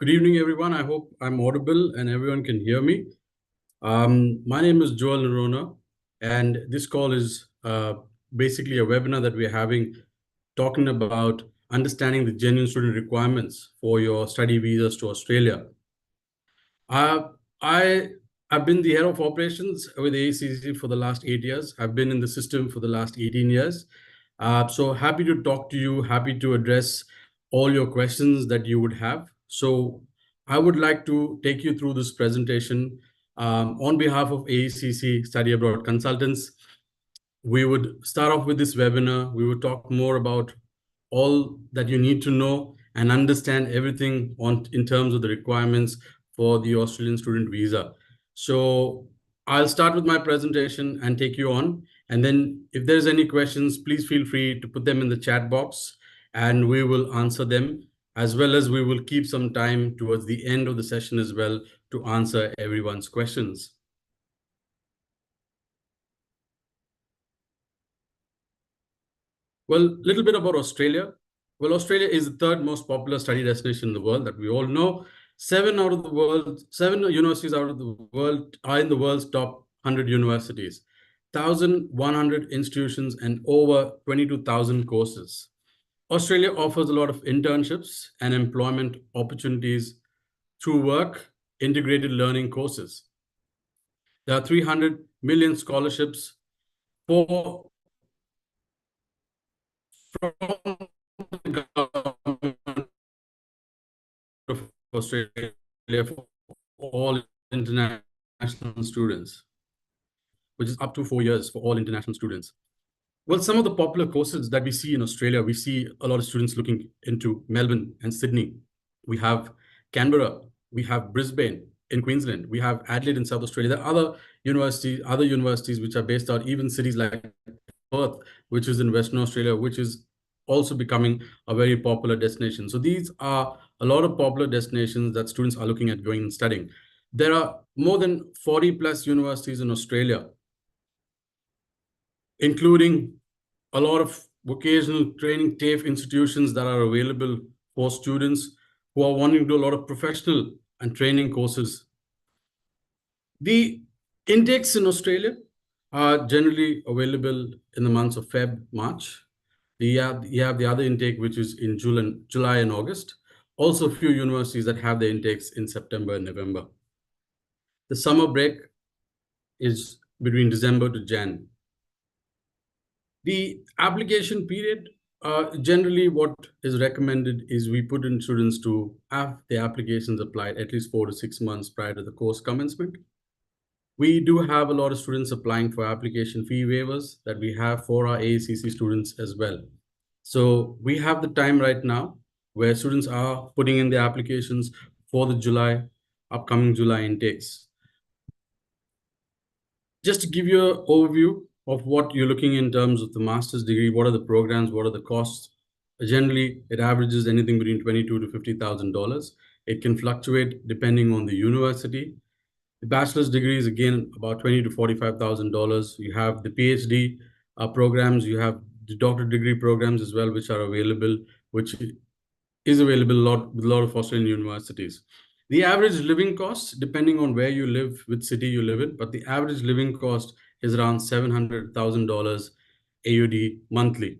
Good evening, everyone. I hope I'm audible and everyone can hear me. My name is Joel Nerona, and this call is basically a webinar that we're having talking about understanding the genuine student requirements for your study visas to Australia. Uh, I have been the head of operations with AECC for the last 8 years. I've been in the system for the last 18 years. So happy to talk to you, happy to address all your questions that you would have. So I would like to take you through this presentation on behalf of AECC Study Abroad Consultants. We would start off with this webinar. We would talk more about all that you need to know and understand everything in terms of the requirements for the Australian student visa. So I'll start with my presentation and take you on. And then if there's any questions, please feel free to put them in the chat box and we will answer them, as well as we will keep some time towards the end of the session as well to answer everyone's questions. Well, a little bit about Australia. Well, Australia is the third most popular study destination in the world that we all know. Seven universities out of the world are in the world's top 100 universities, 1,100 institutions, and over 22,000 courses. Australia offers a lot of internships and employment opportunities through work integrated learning courses. There are 300 million scholarships from the government of Australia for all international students, which is up to 4 years for all international students. Well, some of the popular courses that we see in Australia, we see a lot of students looking into Melbourne and Sydney. We have Canberra, we have Brisbane in Queensland, we have Adelaide in South Australia. There are other universities which are based out, even cities like Perth, which is in Western Australia, which is also becoming a very popular destination. So these are a lot of popular destinations that students are looking at going and studying. There are more than 40 plus universities in Australia, including a lot of vocational training TAFE institutions that are available for students who are wanting to do a lot of professional and training courses. The intakes in Australia are generally available in the months of Feb, March. You have the other intake, which is in July and August. Also, a few universities that have the intakes in September and November. The summer break is between December to Jan. The application period, generally what is recommended is we put in students to have the applications applied at least 4 to 6 months prior to the course commencement. We do have a lot of students applying for application fee waivers that we have for our AECC students as well. So we have the time right now where students are putting in the applications for the upcoming July intakes. Just to give you an overview of what you're looking in terms of the master's degree, what are the programs, what are the costs? Generally, it averages anything between $22,000 to $50,000. It can fluctuate depending on the university. The bachelor's degree is again about $20,000 to $45,000. You have the PhD programs, you have the doctorate degree programs as well, which are available, which is available with a lot of Australian universities. The average living cost, depending on where you live, which city you live in, but the average living cost is around $700,000 AUD monthly.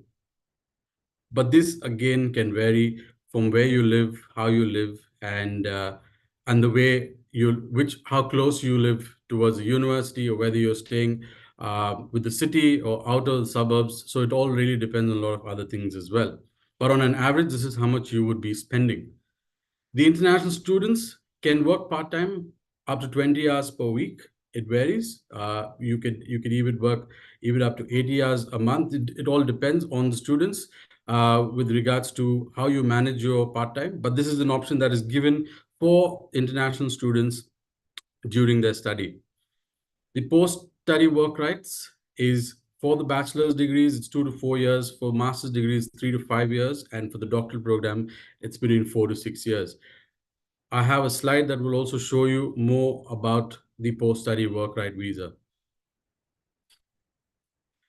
But this again can vary from where you live, how you live, and the way how close you live towards the university, or whether you're staying with the city or out of the suburbs. So it all really depends on a lot of other things as well. But on an average, this is how much you would be spending. The international students can work part-time up to 20 hours per week. It varies. You could even work even up to 80 hours a month. It all depends on the students with regards to how you manage your part-time. But this is an option that is given for international students during their study. The post-study work rights is for the bachelor's degrees, it's 2 to 4 years. For master's degrees, 3 to 5 years. And for the doctoral program, it's between 4 to 6 years. I have a slide that will also show you more about the post-study work right visa.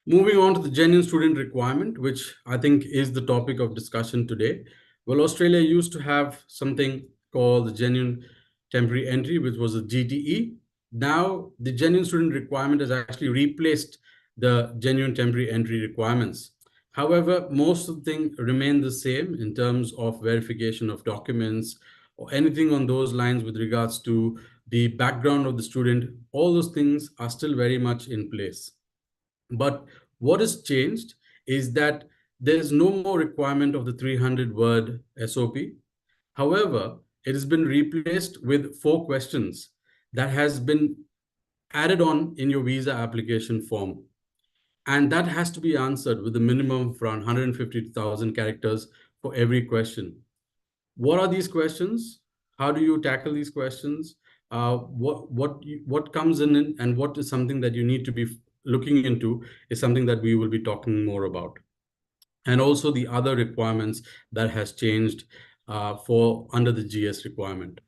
Moving on to the genuine student requirement, which I think is the topic of discussion today. Well, Australia used to have something called the Genuine Temporary Entry, which was the GTE. Now, the Genuine Student Requirement has actually replaced the Genuine Temporary Entry requirements. However, most of the things remain the same in terms of verification of documents or anything on those lines with regards to the background of the student. All those things are still very much in place. But what has changed is that there is no more requirement of the 300-word SOP. However, it has been replaced with 4 questions that has been added on in your visa application form. And that has to be answered with a minimum of around 150,000 characters for every question. What are these questions? How do you tackle these questions? What comes in and what is something that you need to be looking into is something that we will be talking more about. And also the other requirements that has changed for under the GS requirement.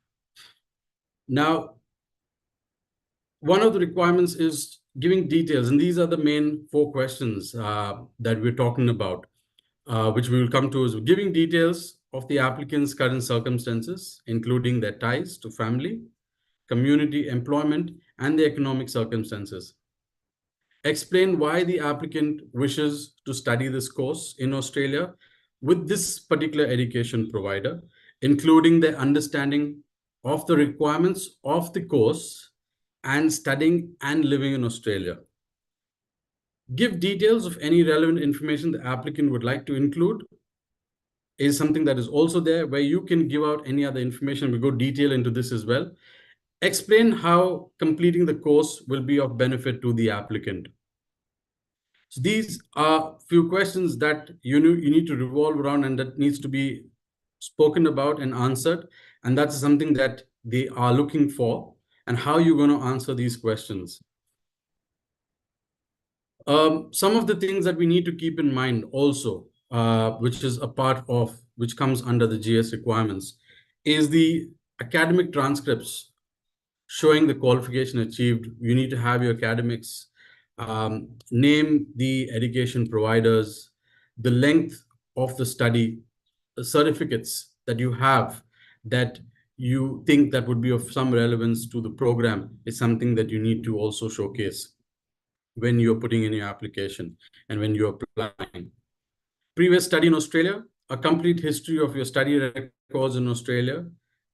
Now, one of the requirements is giving details, and these are the main 4 questions that we're talking about, which we will come to, is giving details of the applicant's current circumstances, including their ties to family, community, employment, and the economic circumstances. Explain why the applicant wishes to study this course in Australia with this particular education provider, including their understanding of the requirements of the course and studying and living in Australia. Give details of any relevant information the applicant would like to include is something that is also there, where you can give out any other information. We go detail into this as well. Explain how completing the course will be of benefit to the applicant. So these are few questions that you need to revolve around and that needs to be spoken about and answered. And that's something that they are looking for, and how you're going to answer these questions. Some of the things that we need to keep in mind also, which is a part of, which comes under the GS requirements, is the academic transcripts showing the qualification achieved. You need to have your academics, name the education providers, the length of the study, the certificates that you have that you think that would be of some relevance to the program is something that you need to also showcase when you're putting in your application and when you're applying. Previous study in Australia, a complete history of your study records in Australia,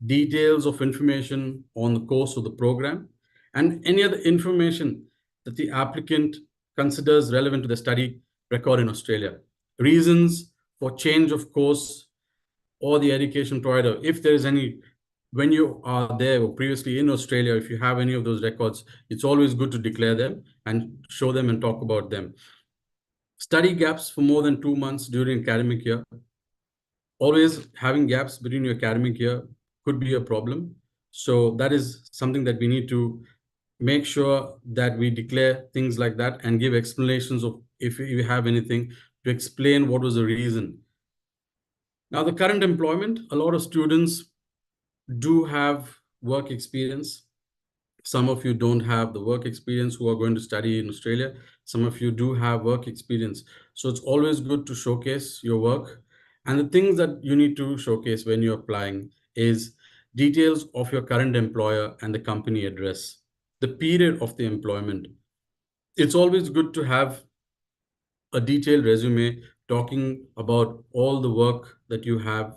details of information on the course of the program, and any other information that the applicant considers relevant to the study record in Australia. Reasons for change of course or the education provider, if there is any, when you are there or previously in Australia, if you have any of those records, it's always good to declare them and show them and talk about them. Study gaps for more than 2 months during academic year. Always having gaps between your academic year could be a problem. So that is something that we need to make sure that we declare things like that and give explanations of, if you have anything, to explain what was the reason. Now, the current employment, a lot of students do have work experience. Some of you don't have the work experience who are going to study in Australia. Some of you do have work experience. So it's always good to showcase your work. And the things that you need to showcase when you're applying is details of your current employer and the company address, the period of the employment. It's always good to have a detailed resume talking about all the work that you have,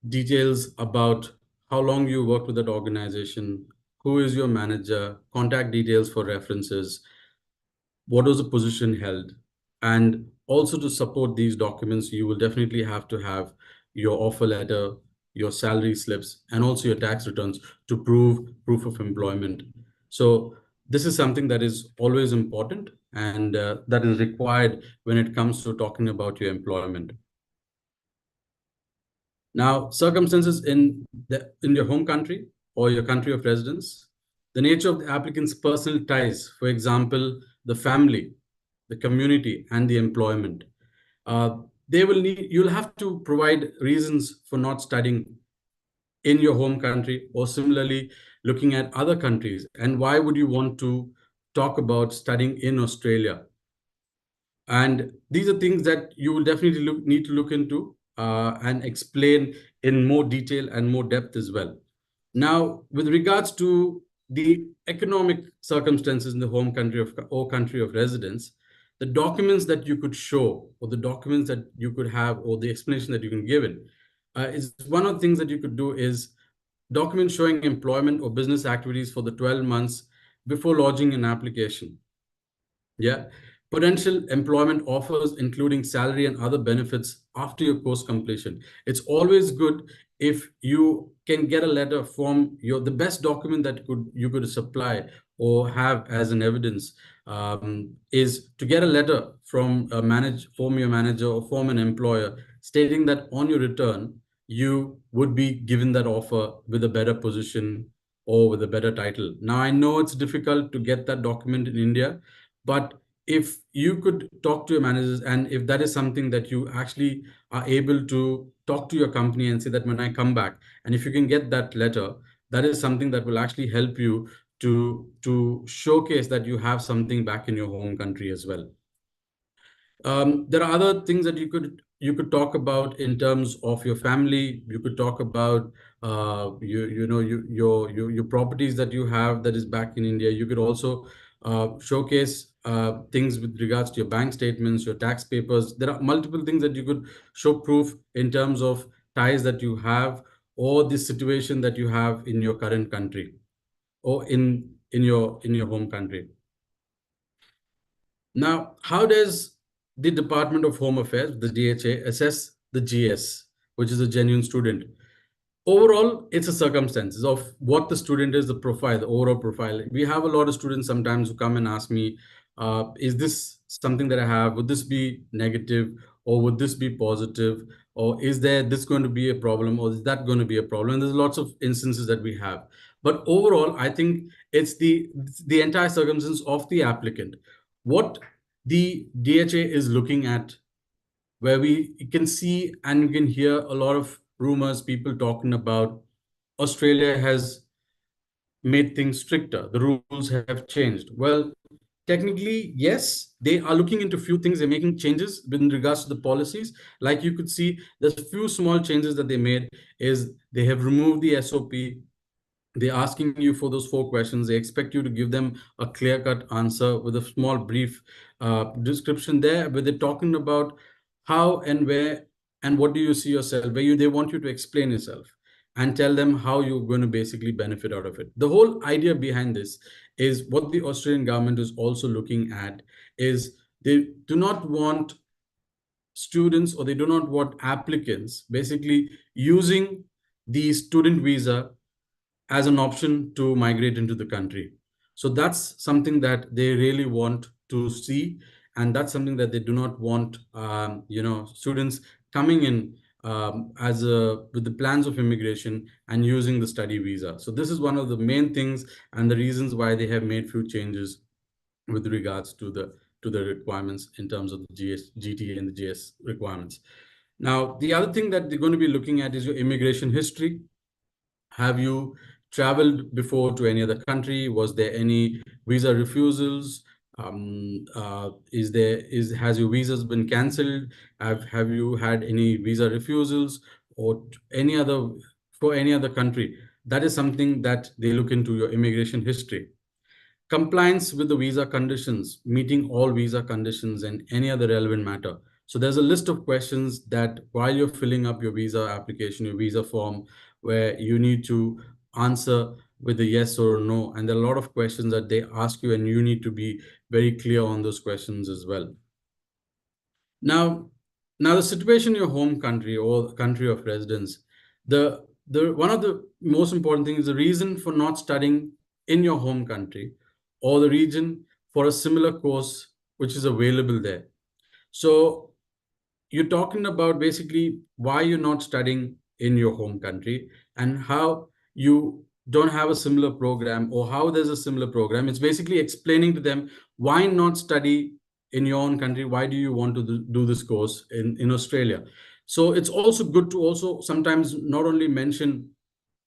details about how long you worked with that organization, who is your manager, contact details for references, what was the position held. And also, to support these documents, you will definitely have to have your offer letter, your salary slips, and also your tax returns to prove proof of employment. So this is something that is always important, and that is required when it comes to talking about your employment. Now, circumstances in your home country or your country of residence, the nature of the applicant's personal ties, for example, the family, the community, and the employment. You'll have to provide reasons for not studying in your home country, or similarly looking at other countries. And why would you want to talk about studying in Australia? And these are things that you will definitely need to look into and explain in more detail and more depth as well. Now, with regards to the economic circumstances in the home country of or country of residence, the documents that you could show, or the documents that you could have, or the explanation that you can give it, is one of the things that you could do is documents showing employment or business activities for the 12 months before lodging an application. Yeah. Potential employment offers, including salary and other benefits after your course completion. It's always good if you can get a letter from the best document that you could supply or have as an evidence, is to get a letter from from your manager or from an employer stating that on your return, you would be given that offer with a better position or with a better title. Now, I know it's difficult to get that document in India, but if you could talk to your managers, and if that is something that you actually are able to talk to your company and say that when I come back, and if you can get that letter, that is something that will actually help you to showcase that you have something back in your home country as well. There are other things that you could talk about in terms of your family. You could talk about your properties that you have that is back in India. You could also showcase things with regards to your bank statements, your tax papers. There are multiple things that you could show proof in terms of ties that you have, or the situation that you have in your current country, or in your home country. Now, how does the Department of Home Affairs, the DHA, assess the GS, which is a genuine student? Overall, it's a circumstances of what the student is, the profile, the overall profile. We have a lot of students sometimes who come and ask me, is this something that I have? Would this be negative, or would this be positive? Or is there this going to be a problem, or is that going to be a problem? And there's lots of instances that we have. But overall, I think it's the entire circumstance of the applicant. What the DHA is looking at, where we can see and you can hear a lot of rumors, people talking about Australia has made things stricter, the rules have changed. Well, technically, yes, they are looking into few things. They're making changes with regards to the policies. Like you could see, there's a few small changes that they made. Is they have removed the SOP. They're asking you for those 4 questions. They expect you to give them a clear-cut answer with a small brief description there, where they're talking about how and where and what do you see yourself, they want you to explain yourself and tell them how you're going to basically benefit out of it. The whole idea behind this is what the Australian government is also looking at is they do not want students, or they do not want applicants basically using the student visa as an option to migrate into the country. So that's something that they really want to see, and that's something that they do not want, students coming in with the plans of immigration and using the study visa. So this is one of the main things and the reasons why they have made few changes with regards to the requirements in terms of the GTA and the GS requirements. Now, the other thing that they're going to be looking at is your immigration history. Have you traveled before to any other country? Was there any visa refusals? Has your visas been cancelled? Have you had any visa refusals, or any other for any other country? That is something that they look into your immigration history. Compliance with the visa conditions, meeting all visa conditions and any other relevant matter. So there's a list of questions that while you're filling up your visa application, your visa form, where you need to answer with a yes or a no. And there are a lot of questions that they ask you, and you need to be very clear on those questions as well. Now, the situation in your home country or country of residence, the one of the most important things is the reason for not studying in your home country, or the region for a similar course which is available there. So you're talking about basically why you're not studying in your home country and how you don't have a similar program, or how there's a similar program. It's basically explaining to them why not study in your own country. Why do you want to do this course in Australia? So it's also good to also sometimes not only mention,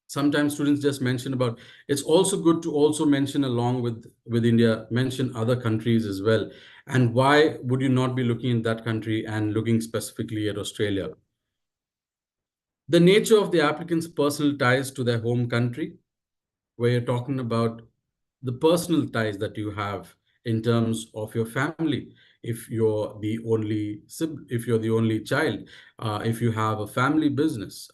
sometimes students just mention about, it's also good to also mention along with India, mention other countries as well. And why would you not be looking in that country and looking specifically at Australia? The nature of the applicant's personal ties to their home country, where you're talking about the personal ties that you have in terms of your family. If you're the only if you're the only child, if you have a family business,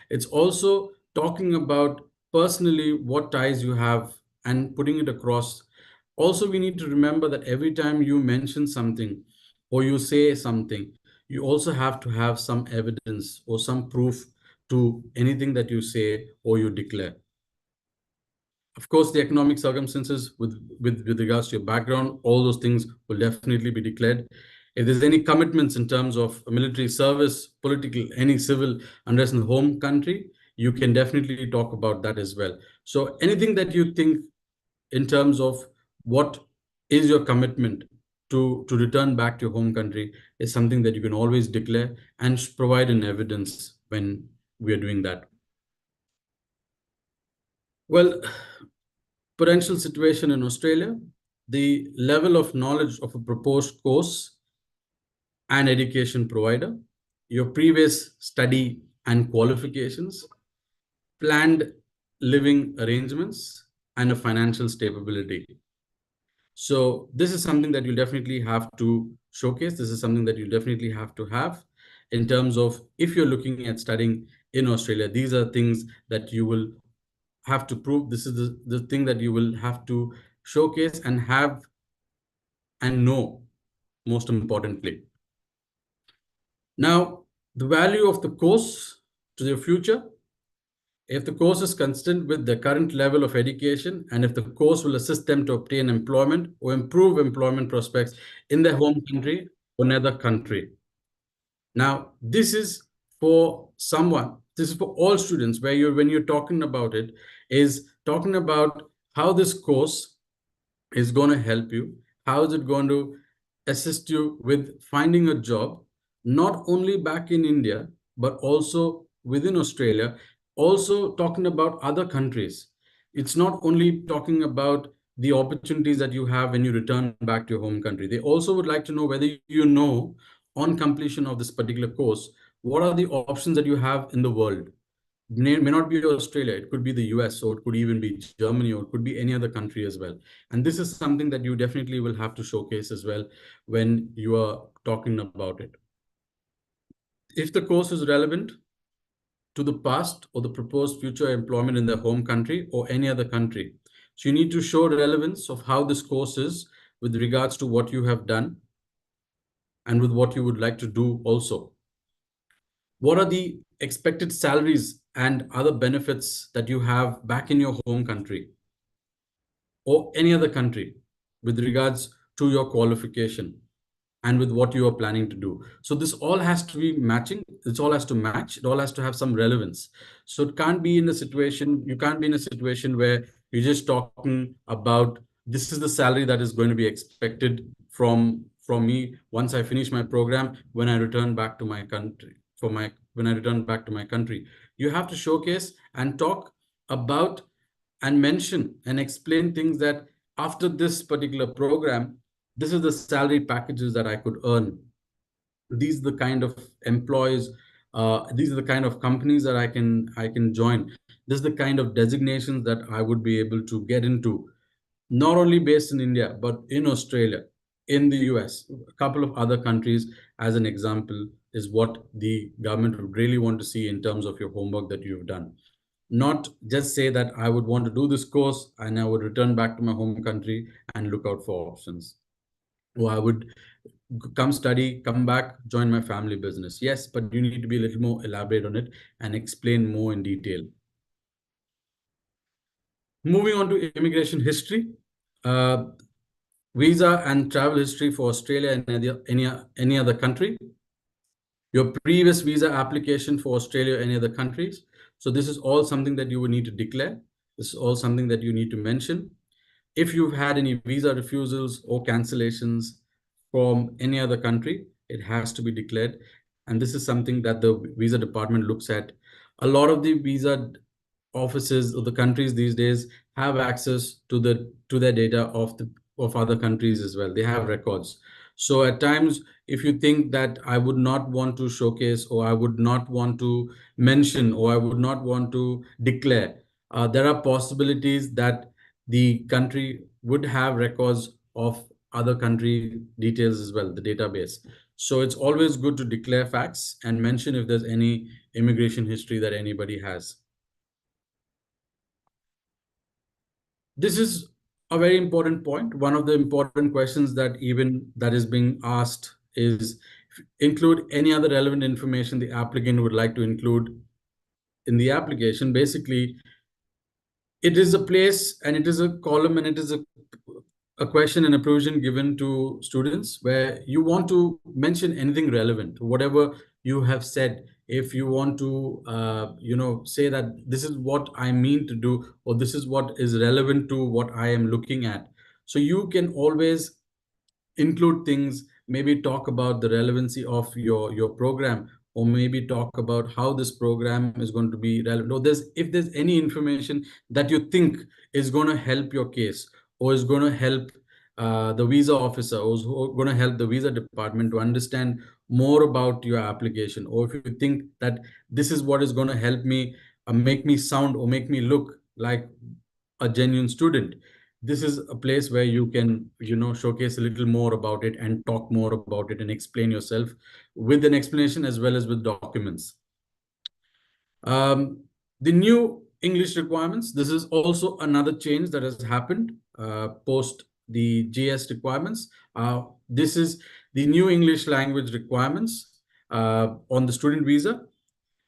it's also talking about personally what ties you have and putting it across. Also, we need to remember that every time you mention something or you say something, you also have to have some evidence or some proof to anything that you say or you declare. Of course, the economic circumstances with regards to your background, all those things will definitely be declared. If there's any commitments in terms of military service, political, any civil unrest in the home country, you can definitely talk about that as well. So anything that you think in terms of what is your commitment to return back to your home country is something that you can always declare and provide an evidence when we are doing that. Well, potential situation in Australia, the level of knowledge of a proposed course and education provider, your previous study and qualifications, planned living arrangements, and a financial stability. So this is something that you definitely have to showcase. This is something that you definitely have to have in terms of if you're looking at studying in Australia. These are things that you will have to prove. This is the thing that you will have to showcase and have and know, most importantly. Now, the value of the course to their future. If the course is consistent with the current level of education, and if the course will assist them to obtain employment or improve employment prospects in their home country or another country. Now, this is for someone, this is for all students, where when you're talking about it, is talking about how this course is going to help you, how is it going to assist you with finding a job, not only back in India, but also within Australia, also talking about other countries. It's not only talking about the opportunities that you have when you return back to your home country. They also would like to know whether you know, on completion of this particular course, what are the options that you have in the world. May not be Australia, it could be the US, or it could even be Germany, or it could be any other country as well. And this is something that you definitely will have to showcase as well when you are talking about it. If the course is relevant to the past or the proposed future employment in their home country or any other country, so you need to show relevance of how this course is with regards to what you have done and with what you would like to do also. What are the expected salaries and other benefits that you have back in your home country or any other country with regards to your qualification and with what you are planning to do? So this all has to be matching. It all has to match. It all has to have some relevance. So it can't be in a situation, you can't be in a situation where you're just talking about this is the salary that is going to be expected from me once I finish my program when I return back to my country for my when I return back to my country. You have to showcase and talk about and mention and explain things that after this particular program, this is the salary packages that I could earn. These are the kind of employees, these are the kind of companies that I can join. This is the kind of designations that I would be able to get into, not only based in India, but in Australia, in the US, a couple of other countries, as an example, is what the government would really want to see in terms of your homework that you've done. Not just say that I would want to do this course and I would return back to my home country and look out for options. Or I would come study, come back, join my family business. Yes, but you need to be a little more elaborate on it and explain more in detail. Moving on to immigration history. Uh, Visa and travel history for Australia and any other country. Your previous visa application for Australia or any other countries. So this is all something that you would need to declare. This is all something that you need to mention. If you've had any visa refusals or cancellations from any other country, it has to be declared. And this is something that the visa department looks at. A lot of the visa offices of the countries these days have access to their data of other countries as well. They have records. So at times, if you think that I would not want to showcase, or I would not want to mention, or I would not want to declare, there are possibilities that the country would have records of other country details as well, the database. So it's always good to declare facts and mention if there's any immigration history that anybody has. This is a very important point. One of the important questions that is being asked is, include any other relevant information the applicant would like to include in the application. Basically, it is a place and it is a column and it is a question and a provision given to students where you want to mention anything relevant, whatever you have said. If you want to, say that this is what I mean to do, or this is what is relevant to what I am looking at. So you can always include things, maybe talk about the relevancy of your program, or maybe talk about how this program is going to be relevant, or if there's any information that you think is going to help your case, or is going to help the visa officer, or is going to help the visa department to understand more about your application, or if you think that this is what is going to help me make me sound or make me look like a genuine student. This is a place where you can, showcase a little more about it and talk more about it and explain yourself with an explanation as well as with documents. um, the new English requirements, this is also another change that has happened post the GS requirements. This is the new English language requirements on the student visa.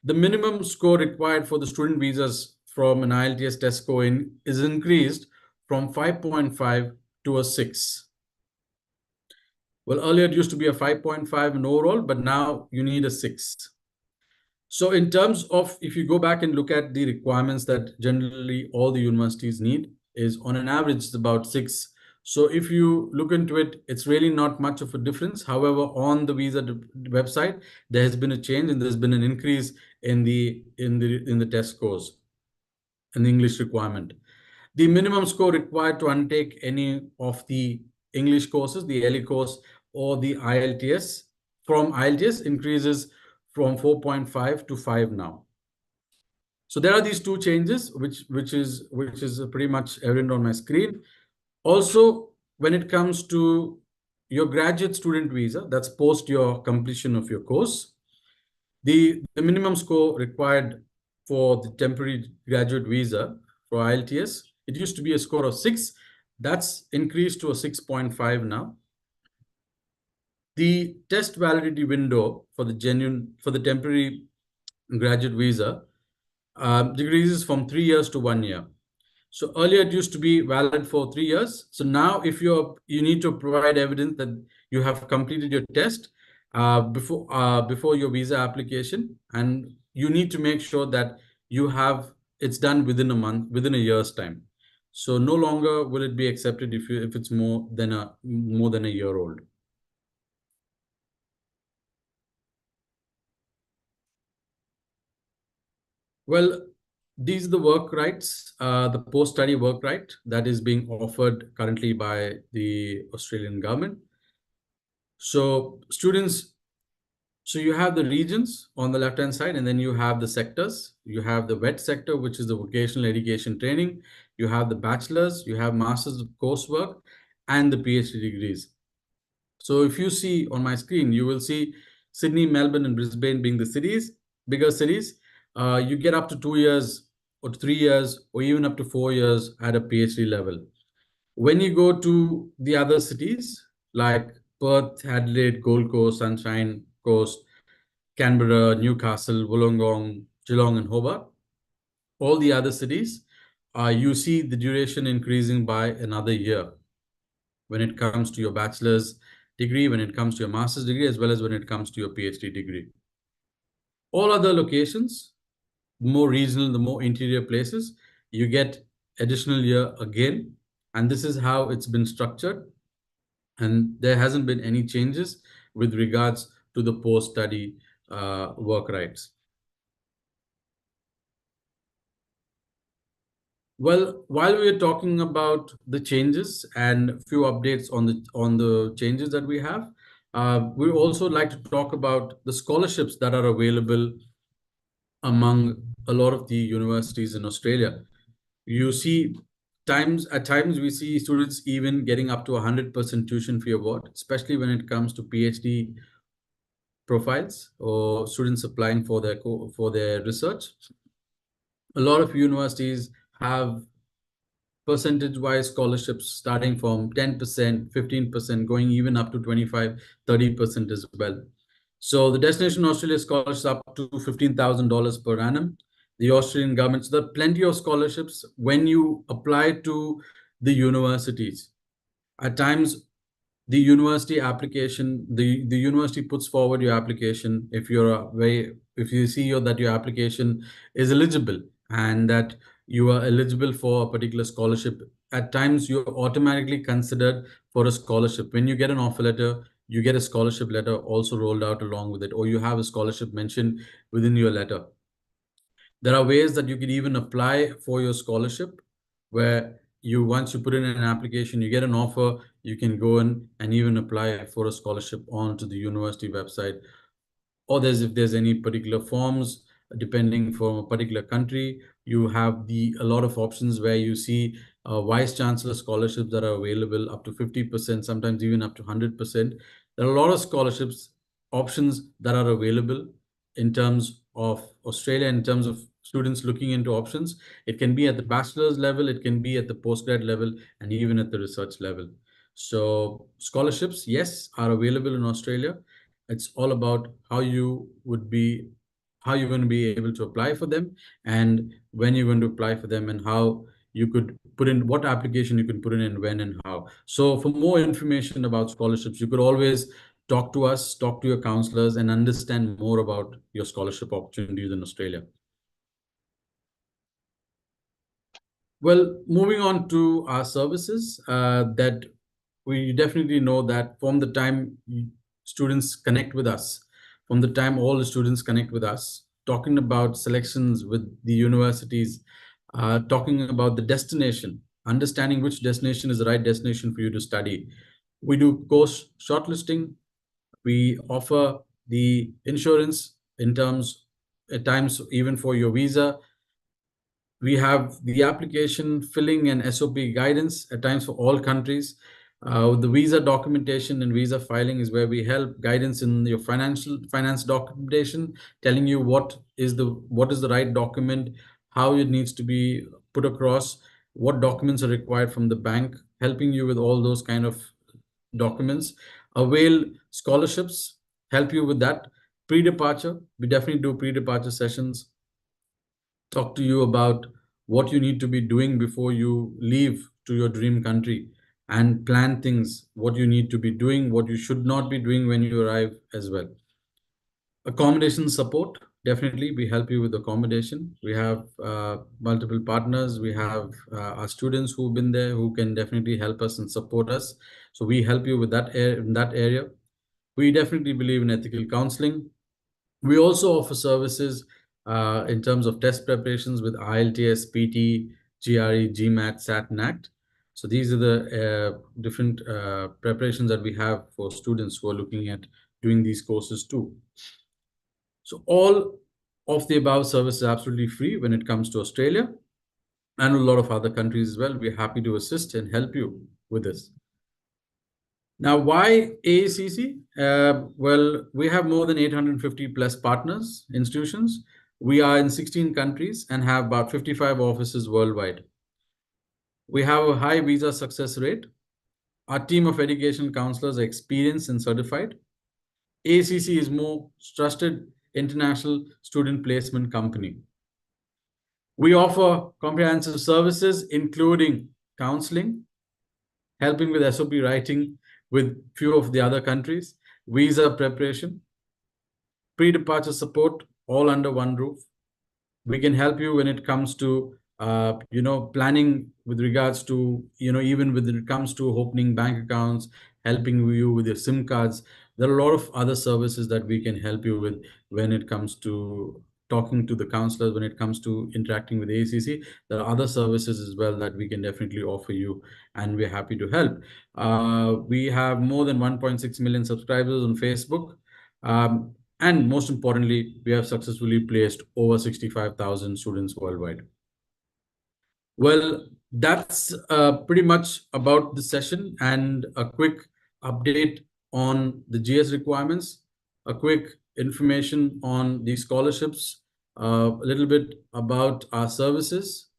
The minimum score required for the student visas from an IELTS test score is increased from 5.5 to a 6. Well, earlier it used to be a 5.5 in overall, but now you need a 6. So in terms of, if you go back and look at the requirements that generally all the universities need, is on an average it's about 6. So if you look into it, it's really not much of a difference. However, on the visa website, there has been a change and there's been an increase in the test scores and the English requirement. The minimum score required to undertake any of the English courses, the LE course or the IELTS, from IELTS increases from 4.5 to 5 now. So there are these two changes, which is pretty much evident on my screen. Also, when it comes to your graduate student visa, that's post your completion of your course, the minimum score required for the temporary graduate visa for IELTS, it used to be a score of 6. That's increased to a 6.5 now. The test validity window for the temporary graduate visa decreases from 3 years to 1 year. So earlier it used to be valid for 3 years. So now if you need to provide evidence that you have completed your test before your visa application, and you need to make sure that it's done within a month, within a year's time. So no longer will it be accepted if it's more than a year old. Well, these are the work rights, the post-study work right that is being offered currently by the Australian government. So you have the regions on the left-hand side, and then you have the sectors. You have the VET sector, which is the vocational education training. You have the bachelor's, you have masters of coursework, and the PhD degrees. So if you see on my screen, you will see Sydney, Melbourne, and Brisbane being the bigger cities. You get up to 2 years or 3 years or even up to 4 years at a PhD level. When you go to the other cities like Perth, Adelaide, Gold Coast, Sunshine Coast, Canberra, Newcastle, Wollongong, Geelong, and Hobart, all the other cities, you see the duration increasing by another year when it comes to your bachelor's degree, when it comes to your master's degree, as well as when it comes to your PhD degree. All other locations, more regional, the more interior places, you get additional year again. And this is how it's been structured. And there hasn't been any changes with regards to the post-study work rights. Well, while we are talking about the changes and a few updates on the changes that we have, We also like to talk about the scholarships that are available among a lot of the universities in Australia. You see, times at times we see students even getting up to 100% tuition fee award, especially when it comes to PhD profiles or students applying for for their research. A lot of universities have percentage-wise scholarships starting from 10%, 15%, going even up to 25, 30% as well. So the Destination Australia scholarships up to $15,000 per annum. The Australian government, so there are plenty of scholarships when you apply to the universities. At times, the university application, the university puts forward your application if you're a very, if you see that your application is eligible and that you are eligible for a particular scholarship. At times you're automatically considered for a scholarship. When you get an offer letter, you get a scholarship letter also rolled out along with it, or you have a scholarship mentioned within your letter. There are ways that you can even apply for your scholarship where you, once you put in an application, you get an offer, you can go in and even apply for a scholarship onto the university website. Or if there's any particular forms, depending from a particular country, you have a lot of options where you see vice chancellor scholarships that are available up to 50%, sometimes even up to 100%. There are a lot of scholarships options that are available in terms of Australia, in terms of students looking into options. It can be at the bachelor's level, it can be at the postgrad level, and even at the research level. So scholarships, yes, are available in Australia. It's all about how you're going to be able to apply for them, and when you're going to apply for them, and how you could put in what application you can put in and when and how. So for more information about scholarships, you could always talk to us, talk to your counselors, and understand more about your scholarship opportunities in Australia. Well, moving on to our services, that we definitely know that from the time students connect with us, from the time all the students connect with us, talking about selections with the universities, talking about the destination, understanding which destination is the right destination for you to study. We do course shortlisting. We offer the insurance in terms, at times, even for your visa. We have the application filling and SOP guidance at times for all countries. The visa documentation and visa filing is where we help guidance in your finance documentation, telling you what is the right document, how it needs to be put across, what documents are required from the bank, helping you with all those kind of documents. Avail scholarships, help you with that. Pre-departure, we definitely do pre-departure sessions, talk to you about what you need to be doing before you leave to your dream country, and plan things, what you need to be doing, what you should not be doing when you arrive as well. Accommodation support, definitely we help you with accommodation. We have multiple partners. We have our students who've been there who can definitely help us and support us. So we help you with in that area. We definitely believe in ethical counseling. We also offer services in terms of test preparations with IELTS, PT, GRE, GMAT, SAT, and ACT. So these are the different preparations that we have for students who are looking at doing these courses too. So all of the above services are absolutely free when it comes to Australia and a lot of other countries as well. We're happy to assist and help you with this. Now, why AECC? Well, we have more than 850 plus partners, institutions. We are in 16 countries and have about 55 offices worldwide. We have a high visa success rate. Our team of education counselors are experienced and certified. AECC is more trusted international student placement company. We offer comprehensive services, including counseling, helping with SOP writing with few of the other countries, visa preparation, pre-departure support, all under one roof. We can help you when it comes to planning with regards to even when it comes to opening bank accounts, helping you with your SIM cards. There are a lot of other services that we can help you with when it comes to talking to the counselors, when it comes to interacting with AECC, there are other services as well that we can definitely offer you, and we're happy to help. We have more than 1.6 million subscribers on Facebook. And most importantly, we have successfully placed over 65,000 students worldwide. Well, that's pretty much about the session, and a quick update on the GS requirements, a quick information on the scholarships, a little bit about our services.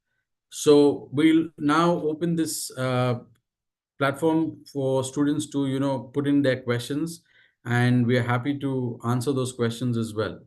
So we'll now open this platform for students to, put in their questions, and we are happy to answer those questions as well.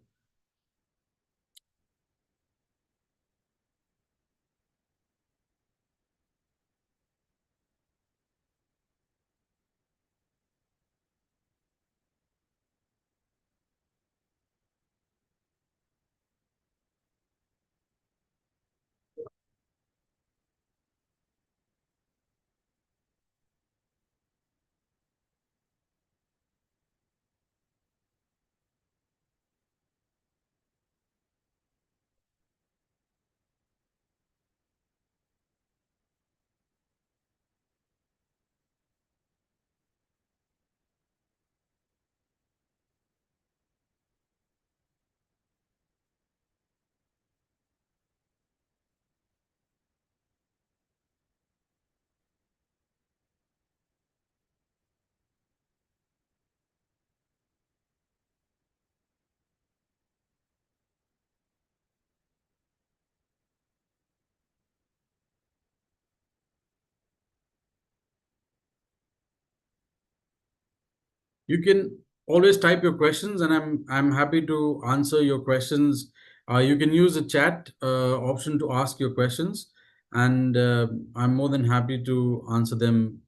You can always type your questions, and I'm happy to answer your questions. You can use the chat option to ask your questions, and I'm more than happy to answer them.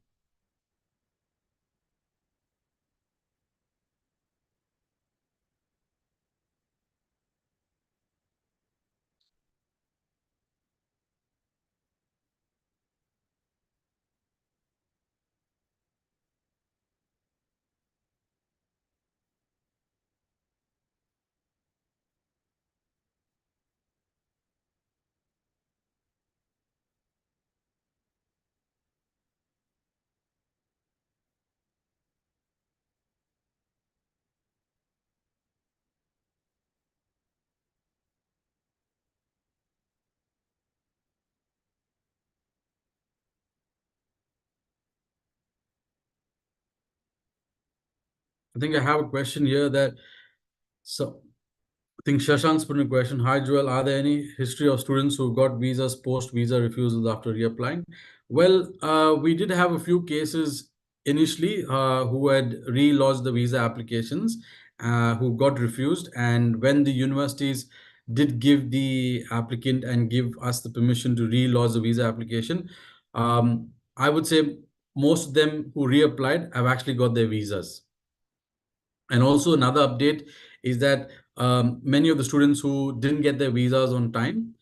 I think I have a question here that so I think Shashank's put in a question. Hi, Joel. Are there any history of students who got visas post visa refusals after reapplying? Well, we did have a few cases initially who had re-lodged the visa applications, who got refused. And when the universities did give the applicant and give us the permission to re-lodge the visa application, I would say most of them who reapplied have actually got their visas. And also another update is that many of the students who didn't get their visas on time,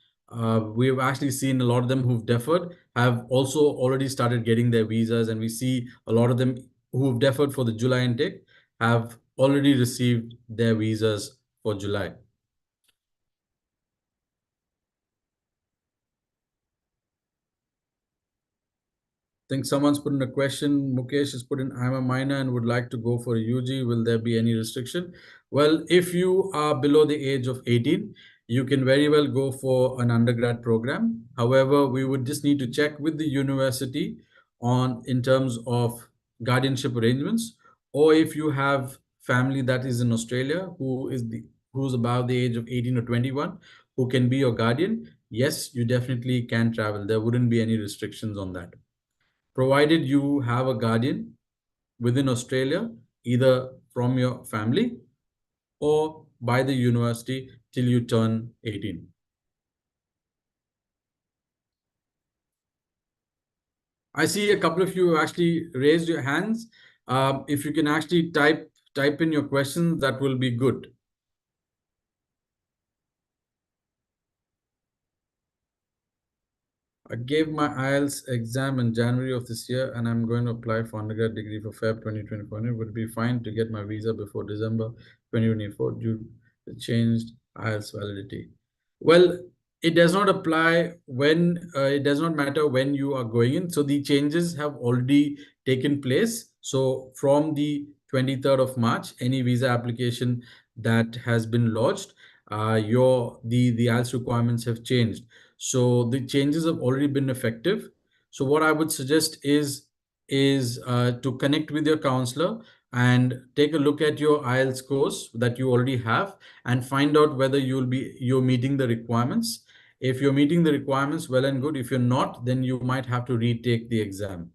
we've actually seen a lot of them who've deferred have also already started getting their visas, and we see a lot of them who've deferred for the July intake have already received their visas for July. Think someone's put in a question. Mukesh has put in, I'm a minor and would like to go for a UG. Will there be any restriction? Well, if you are below the age of 18, you can very well go for an undergrad program. However, we would just need to check with the university on in terms of guardianship arrangements, or if you have family that is in Australia who's above the age of 18 or 21, who can be your guardian. Yes, you definitely can travel. There wouldn't be any restrictions on that, provided you have a guardian within Australia, either from your family or by the university till you turn 18. I see a couple of you actually raised your hands. If you can actually type in your questions, that will be good. I gave my IELTS exam in January of this year, and I'm going to apply for undergrad degree for Feb 2024. It would be fine to get my visa before December 2024 due to changed IELTS validity. Well, it does not apply when it does not matter when you are going in. So the changes have already taken place. So from the 23rd of March, any visa application that has been lodged, the IELTS requirements have changed. So the changes have already been effective. So what I would suggest is to connect with your counselor and take a look at your IELTS scores that you already have and find out whether you're meeting the requirements. If you're meeting the requirements, well and good. If you're not, then you might have to retake the exam.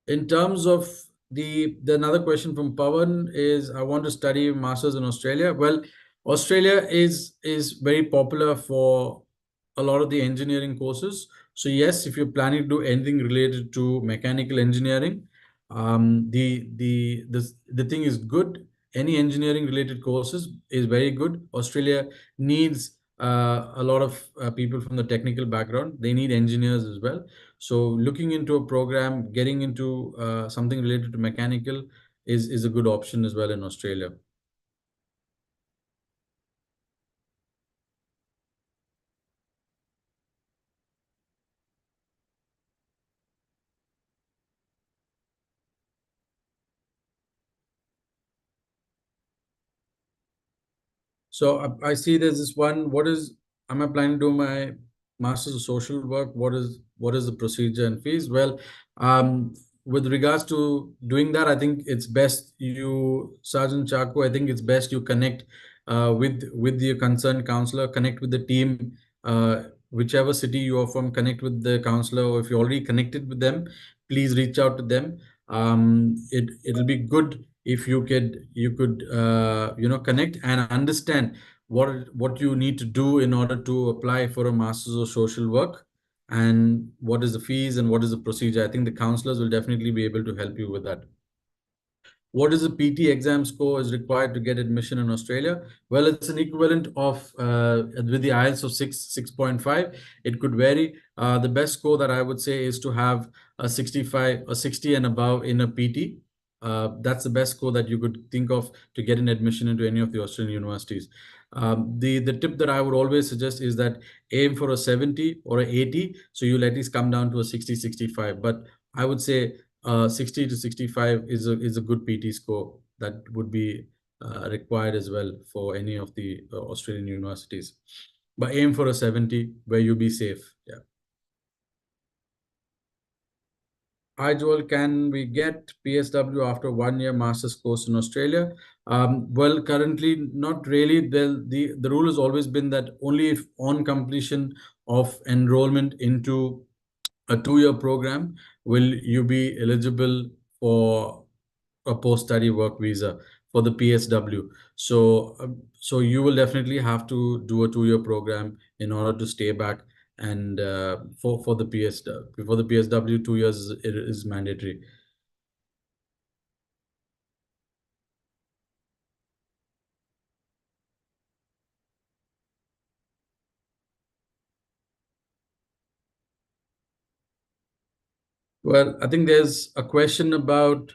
In terms of the another question from Pawan is, I want to study masters in Australia. Well, Australia is very popular for a lot of the engineering courses. So yes, if you're planning to do anything related to mechanical engineering, the thing is good. Any engineering related courses is very good. Australia needs a lot of people from the technical background. They need engineers as well. So looking into a program, getting into something related to mechanical is a good option as well in Australia. So I see there's this one. Am I planning to do my master's of social work? What is the procedure and fees? Well, with regards to doing that, I think it's best you, Sergeant Chaku, I think it's best you connect with your concerned counselor, connect with the team, whichever city you are from, connect with the counselor, or if you're already connected with them, please reach out to them. It'll be good if you could connect and understand what you need to do in order to apply for a master's of social work, and what is the fees and what is the procedure. I think the counselors will definitely be able to help you with that. What is the PT exam score is required to get admission in Australia? Well, it's an equivalent of with the IELTS of 6.5. It could vary. The best score that I would say is to have a 65 or 60 and above in a PT. That's the best score that you could think of to get an admission into any of the Australian universities. The tip that I would always suggest is that aim for a 70 or a 80, so you'll at least come down to a 60, 65. But I would say 60 to 65 is a good PT score that would be required as well for any of the Australian universities. But aim for a 70 where you be safe. Yeah. Hi Joel, can we get PSW after 1 year master's course in Australia? Well, currently not really. The rule has always been that only if on completion of enrollment into a 2 year program will you be eligible for a post-study work visa for the PSW. So you will definitely have to do a 2 year program in order to stay back, and for the PSW 2 years is mandatory. Well, I think there's a question about,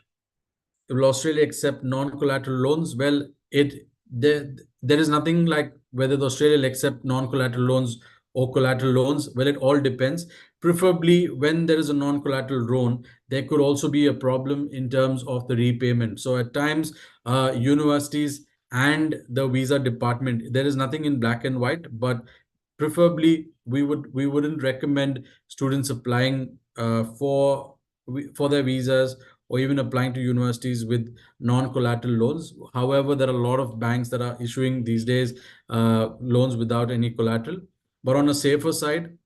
will Australia accept non-collateral loans? Well, there is nothing like whether the Australia will accept non-collateral loans or collateral loans. Well, it all depends. Preferably, when there is a non-collateral loan, there could also be a problem in terms of the repayment. So at times, universities and the visa department, there is nothing in black and white, but preferably we wouldn't recommend students applying for their visas or even applying to universities with non-collateral loans. However, there are a lot of banks that are issuing these days loans without any collateral. But on a safer side,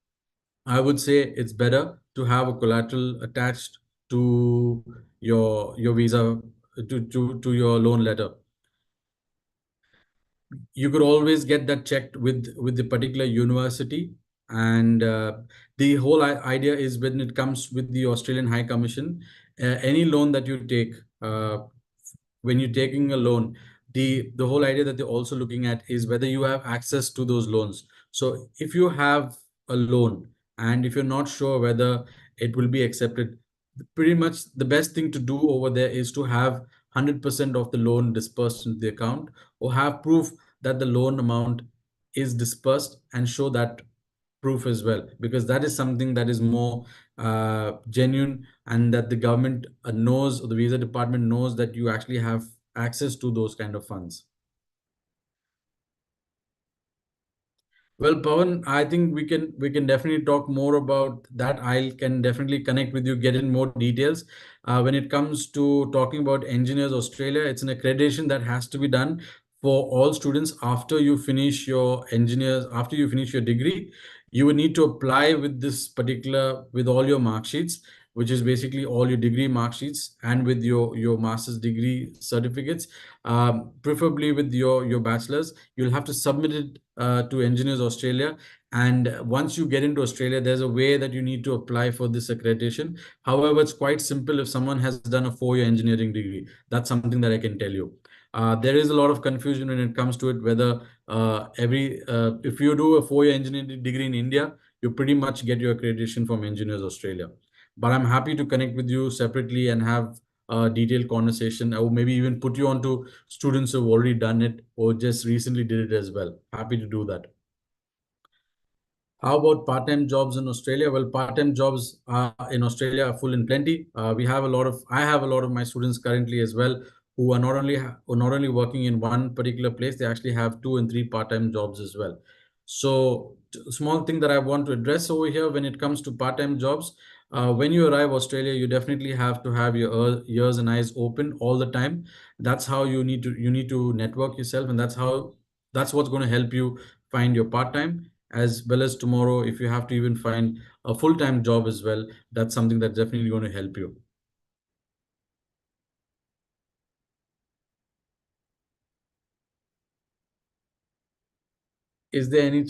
I would say it's better to have a collateral attached to your visa, to your loan letter. You could always get that checked with the particular university, and the whole idea is, when it comes with the Australian High Commission, any loan that you take, when you're taking a loan, the whole idea that they're also looking at is whether you have access to those loans. So if you have a loan and if you're not sure whether it will be accepted, pretty much the best thing to do over there is to have 100% of the loan dispersed into the account, or have proof that the loan amount is dispersed, and show that proof as well, because that is something that is more genuine, and that the government knows, or the visa department knows, that you actually have access to those kind of funds. Well, Pawan, I think we can definitely talk more about that. I can definitely connect with you, get in more details. When it comes to talking about Engineers Australia, it's an accreditation that has to be done for all students after you finish your engineers, after you finish your degree. You will need to apply with this particular, with all your mark sheets, which is basically all your degree mark sheets, and with your master's degree certificates, preferably with your bachelor's. You'll have to submit it to Engineers Australia. And once you get into Australia, there's a way that you need to apply for this accreditation. However, it's quite simple if someone has done a 4-year engineering degree. That's something that I can tell you. There is a lot of confusion when it comes to it, whether if you do a 4-year engineering degree in India, you pretty much get your accreditation from Engineers Australia. But I'm happy to connect with you separately and have a detailed conversation, or maybe even put you onto students who've already done it or just recently did it as well. Happy to do that. How about part-time jobs in Australia? Well, part-time jobs in Australia are full and plenty. I have a lot of my students currently as well, who are not only working in one particular place, they actually have 2 and 3 part-time jobs as well. So, small thing that I want to address over here when it comes to part-time jobs, when you arrive Australia, you definitely have to have your ears and eyes open all the time. That's how you need to network yourself, and that's what's going to help you find your part-time, as well as tomorrow, if you have to even find a full-time job as well. That's something that's definitely going to help you. Is there any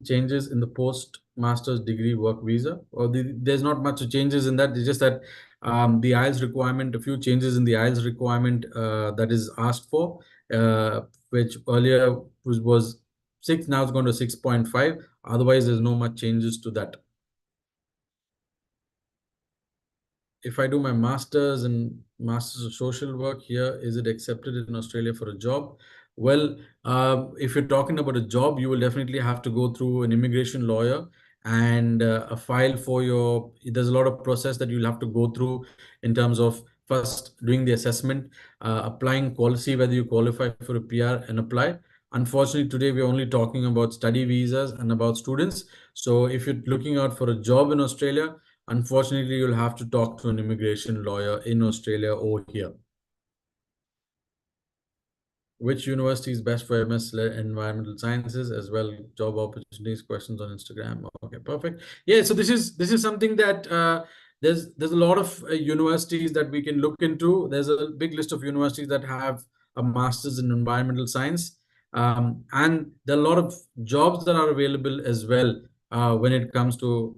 changes in the post master's degree work visa, or there's not much changes in that? It's just that the IELTS requirement, a few changes in the IELTS requirement that is asked for, which earlier was 6, now it's gone to 6.5. Otherwise, there's no much changes to that. If I do my master's and master's of social work here, is it accepted in Australia for a job? Well, if you're talking about a job, you will definitely have to go through an immigration lawyer and a file for your. There's a lot of process that you'll have to go through in terms of first doing the assessment, applying, see whether you qualify for a PR and apply. Unfortunately, today we're only talking about study visas and about students. So if you're looking out for a job in Australia, unfortunately, you'll have to talk to an immigration lawyer in Australia or here. Which university is best for MS environmental sciences as well? Job opportunities, questions on Instagram. Okay, perfect. Yeah, so this is something that there's a lot of universities that we can look into. There's a big list of universities that have a master's in environmental science, and there are a lot of jobs that are available as well when it comes to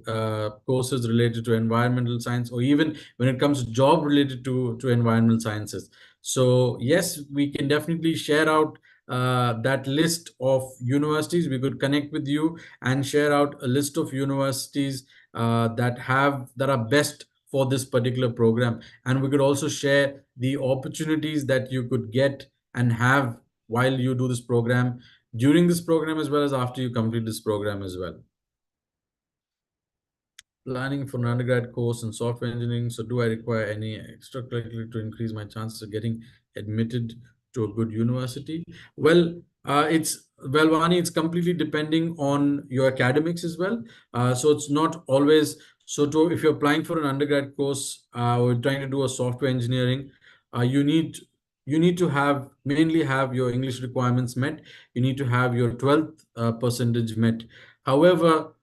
courses related to environmental science, or even when it comes to job related to environmental sciences. So yes, we can definitely share out that list of universities. We could connect with you and share out a list of universities that are best for this particular program. And we could also share the opportunities that you could get and have while you do this program, during this program, as well as after you complete this program as well. Planning for an undergrad course in software engineering. So, do I require any extracurricular to increase my chances of getting admitted to a good university? Vani, it's completely depending on your academics as well. So it's not always so. If you're applying for an undergrad course or trying to do a software engineering, you need to have mainly have your English requirements met. You need to have your 12th percentage met. However,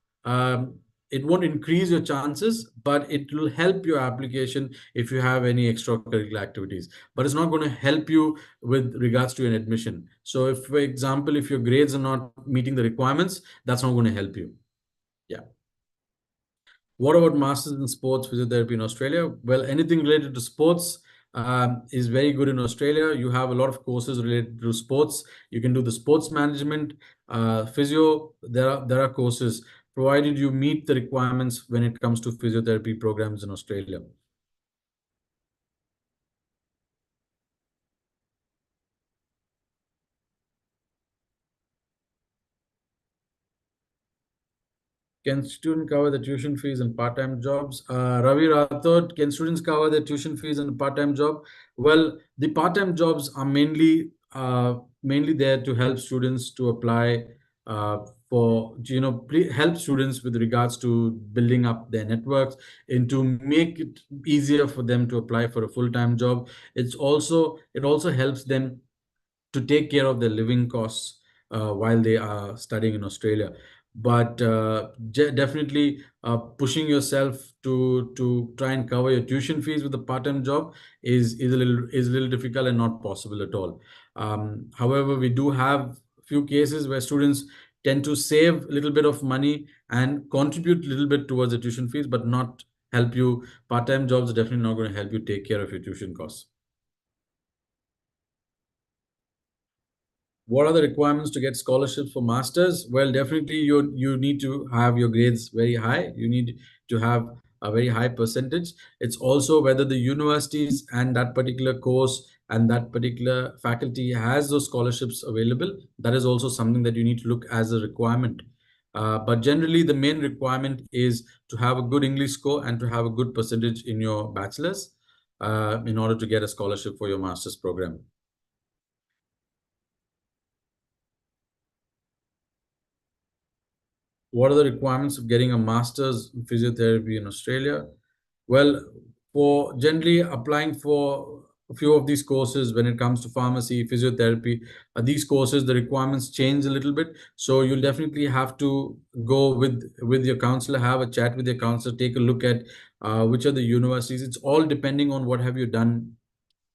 it won't increase your chances, but it will help your application if you have any extracurricular activities. But it's not going to help you with regards to an admission. So, if, for example, if your grades are not meeting the requirements, that's not going to help you. Yeah. What about masters in sports physiotherapy in Australia? Well, anything related to sports, is very good in Australia. You have a lot of courses related to sports. You can do the sports management, physio. There are courses provided you meet the requirements when it comes to physiotherapy programs in Australia. Can student cover the tuition fees and part-time jobs? Ravi Rathod, can students cover their tuition fees and part-time job? Well, the part-time jobs are mainly there to help students to apply for help students with regards to building up their networks and to make it easier for them to apply for a full-time job. It also helps them to take care of their living costs while they are studying in Australia. But definitely pushing yourself to try and cover your tuition fees with a part-time job is a little difficult and not possible at all. However, we do have few cases where students tend to save a little bit of money and contribute a little bit towards the tuition fees, but not help you. Part-time jobs are definitely not going to help you take care of your tuition costs. What are the requirements to get scholarships for masters? Well, definitely you need to have your grades very high. You need to have a very high percentage. It's also whether the universities and that particular course and that particular faculty has those scholarships available. That is also something that you need to look as a requirement. But generally, the main requirement is to have a good English score and to have a good percentage in your bachelor's in order to get a scholarship for your master's program. What are the requirements of getting a master's in physiotherapy in Australia? Well, for generally applying for a few of these courses, when it comes to pharmacy, physiotherapy, these courses, the requirements change a little bit. So you'll definitely have to go with your counselor, have a chat with your counselor, take a look at which are the universities. It's all depending on what have you done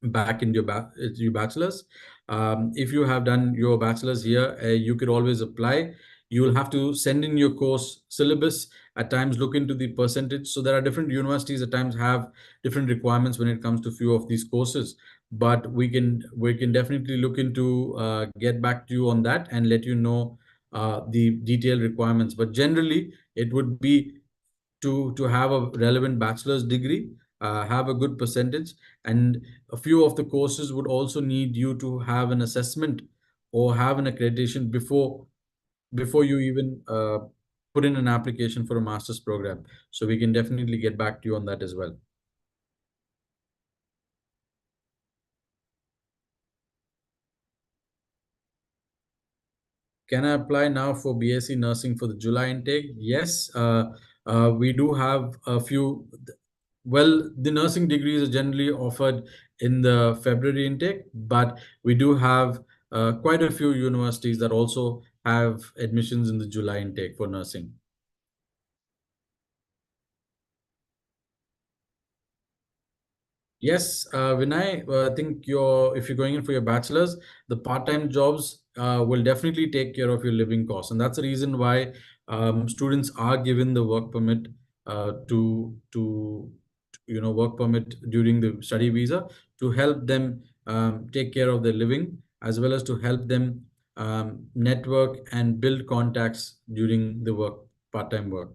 back in your bachelor's. If you have done your bachelor's here, you could always apply. You will have to send in your course syllabus. At times, look into the percentage. So there are different universities at times have different requirements when it comes to few of these courses. But we can definitely look into get back to you on that and let you know the detailed requirements. But generally, it would be to have a relevant bachelor's degree, have a good percentage, and a few of the courses would also need you to have an assessment or have an accreditation before you even put in an application for a master's program. So we can definitely get back to you on that as well. Can I apply now for BSc nursing for the July intake? Yes, we do have a few. Well, the nursing degrees are generally offered in the February intake, but we do have quite a few universities that also have admissions in the July intake for nursing. Yes, Vinay, I think if you're going in for your bachelor's, the part-time jobs will definitely take care of your living costs, and that's the reason why students are given the work permit to work permit during the study visa to help them take care of their living as well as to help them network and build contacts during the part-time work.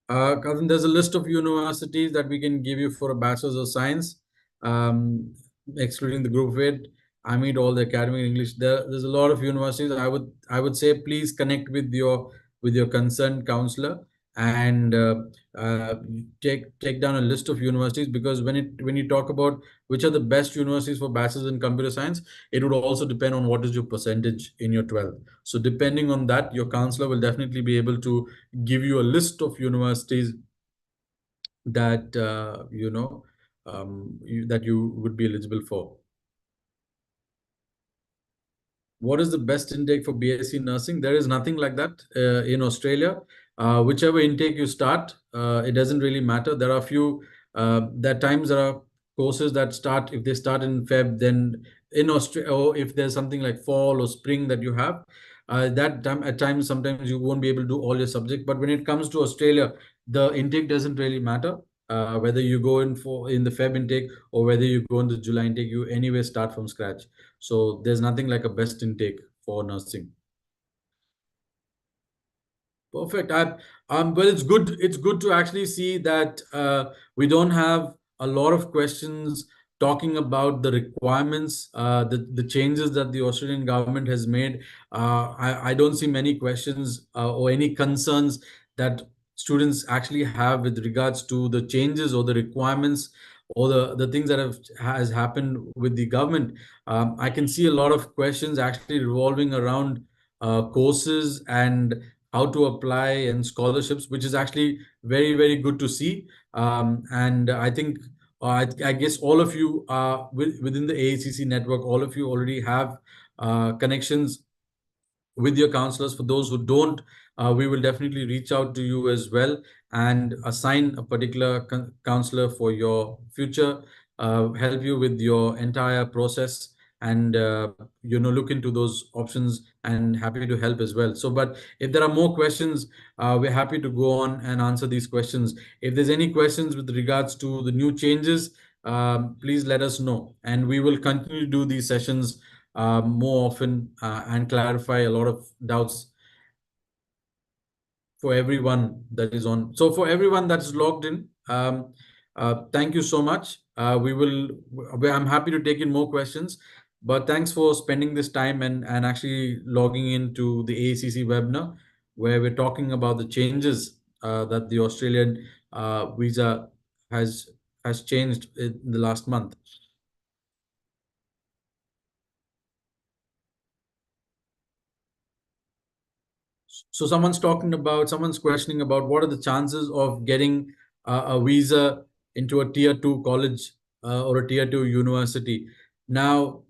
Cousin, there's a list of universities that we can give you for a Bachelor's of Science, um, excluding the group of eight. I mean, all the academic English. There's a lot of universities. I would say please connect with your concerned counselor and uh, take down a list of universities, because when you talk about which are the best universities for bachelor's in computer science, it would also depend on what is your percentage in your 12th. So depending on that, your counselor will definitely be able to give you a list of universities that that you would be eligible for. What is the best intake for BSc nursing? There is nothing like that in Australia. Whichever intake you start, it doesn't really matter. There are few, there are times there are courses that start, if they start in Feb, then in Australia, or if there's something like fall or spring that you have, That time at times sometimes you won't be able to do all your subject. But when it comes to Australia, the intake doesn't really matter. Whether you go in the Feb intake or whether you go in the July intake, you anyway start from scratch. So there's nothing like a best intake for nursing. Perfect. Well, it's good. It's good to actually see that we don't have a lot of questions talking about the requirements, the changes that the Australian government has made. I don't see many questions or any concerns that students actually have with regards to the changes or the requirements or the things that has happened with the government. I can see a lot of questions actually revolving around courses and how to apply and scholarships, which is actually very, very good to see. And I think, I guess all of you are within the AECC network, all of you already have connections with your counselors. For those who don't, we will definitely reach out to you as well and assign a particular counselor for your future, help you with your entire process, and look into those options, and happy to help as well. So but if there are more questions, we're happy to go on and answer these questions. If there's any questions with regards to the new changes, please let us know, and we will continue to do these sessions more often, and clarify a lot of doubts for everyone that is on. So for everyone that's logged in, thank you so much. I'm happy to take in more questions, but thanks for spending this time and actually logging into the AACC webinar, where we're talking about the changes that the Australian visa has has changed in the last month. So someone's questioning about what are the chances of getting a visa into a tier two college or a tier two university. Now,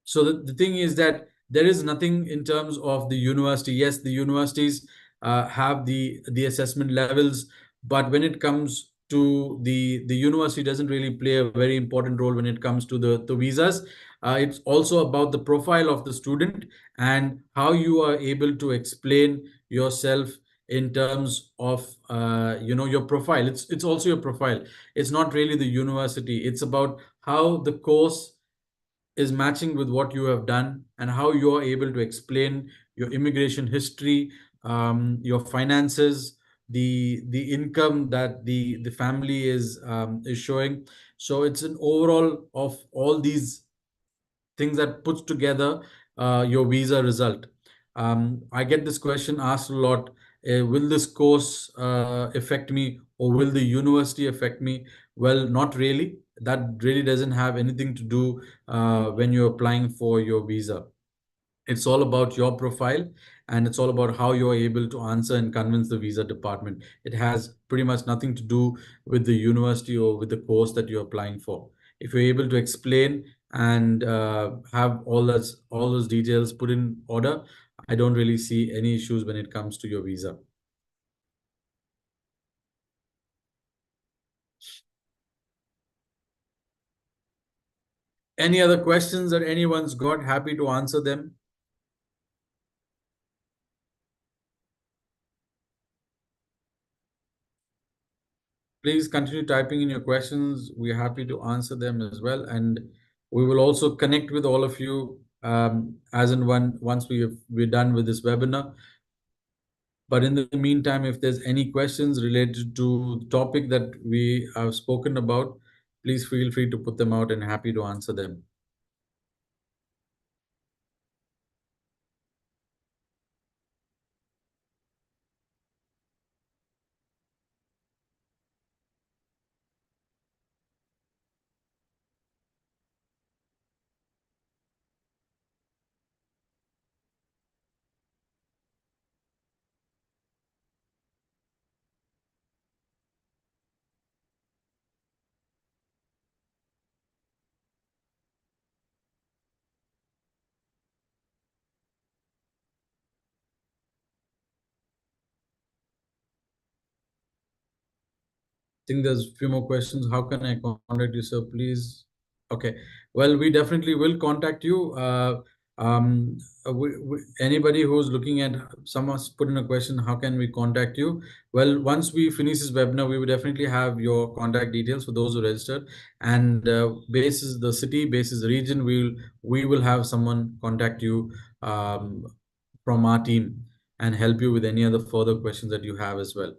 so the thing is that there is nothing in terms of the university. Yes, the universities have the assessment levels, but when it comes to the university doesn't really play a very important role when it comes to the visas. It's also about the profile of the student and how you are able to explain yourself in terms of your profile. It's also your profile. It's not really the university. It's about how the course is matching with what you have done and how you are able to explain your immigration history, your finances, the income that the family is showing. So it's an overall of all these things that puts together your visa result. I get this question asked a lot. Will this course affect me, or will the university affect me? Well, not really. That really doesn't have anything to do when you're applying for your visa. It's all about your profile, and it's all about how you're able to answer and convince the visa department. It has pretty much nothing to do with the university or with the course that you're applying for. If you're able to explain and have all those details put in order, I don't really see any issues when it comes to your visa. Any other questions that anyone's got? Happy to answer them. Please continue typing in your questions. We're happy to answer them as well. And we will also connect with all of you as and when once we're done with this webinar. But in the meantime, if there's any questions related to the topic that we have spoken about, please feel free to put them out, and happy to answer them. Think there's a few more questions. How can I contact you, sir? Please. Okay. Well, we definitely will contact you. Um, Anybody who's looking at, someone's put in a question, how can we contact you? Well, once we finish this webinar, we will definitely have your contact details for those who registered. And basis the city, basis the region, we will have someone contact you from our team and help you with any other further questions that you have as well.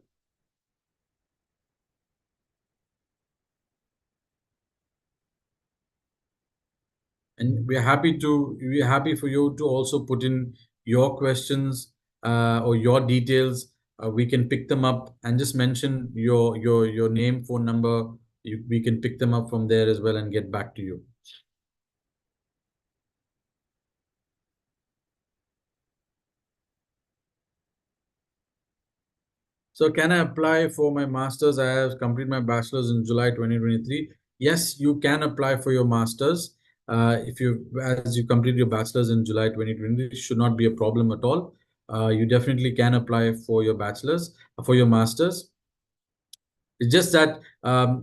And we're happy for you to also put in your questions or your details. We can pick them up and just mention your name, phone number. We can pick them up from there as well and get back to you. So can I apply for my master's? I have completed my bachelor's in July 2023. Yes, you can apply for your master's. If you, as you complete your bachelor's in July 2023, it should not be a problem at all. You definitely can apply for your bachelor's, for your master's. It's just that